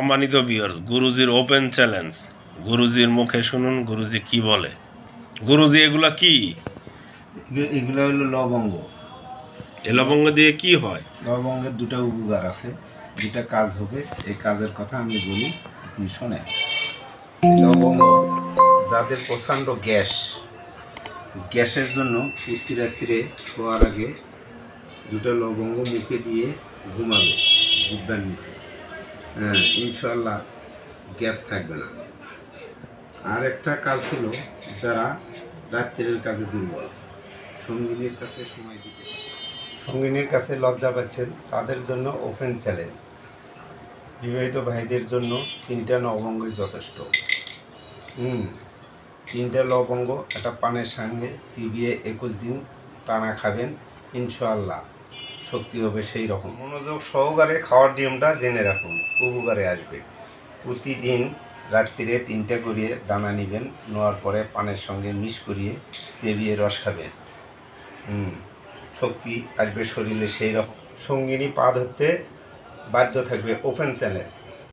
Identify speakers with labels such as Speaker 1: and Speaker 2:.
Speaker 1: সম্মানিত viewers, গুরুজির open challenge. গুরুজির মুখে শুনুন গুরুজি কি বলে। গুরুজি, এগুলা কি?
Speaker 2: এগুলো হলো লবঙ্গ।
Speaker 1: এই লবঙ্গ দিয়ে কি হয়?
Speaker 2: লবঙ্গের দুটো উপকার আছে, দুটা কাজ হবে। এই কাজের কথা আমি বলি, আপনি শোনেন। লবঙ্গ, যাদের প্রচণ্ড গ্যাসের জন্য প্রতি রাত্রে শোয়ার আগে দুটো লবঙ্গ মুখে দিয়ে ঘুমাবে জিহ্বার নিচে। হ্যাঁ, ইনশাল্লাহ গ্যাস থাকবে না। আর একটা কাজ হলো, যারা রাত্রের কাজে দুর্বল, সঙ্গিনীর কাছে সময় দিতে পারে, সঙ্গিনীর কাছে লজ্জা পাচ্ছেন, তাদের জন্য ওপেন চ্যালেঞ্জ। বিবাহিত ভাইদের জন্য 3টা লবঙ্গই যথেষ্ট। 3টা লবঙ্গ একটা পানের সঙ্গে চিবিয়ে 21 দিন টানা খাবেন, ইনশাআল্লাহ শক্তি হবে সেই রকম। মনোযোগ সহকারে খাওয়ার নিয়মটা জেনে রাখুন, উপকারে আসবে। প্রতিদিন রাত্রিরে 3টা করিয়ে দানা নেবেন, নেওয়ার পরে পানের সঙ্গে মিক্স করিয়ে চেবিয়ে রস খাবেন। শক্তি আসবে শরীরে সেই রকম। সঙ্গিনী পা ধরতে বাধ্য থাকবে, ওপেন চ্যালেঞ্জ।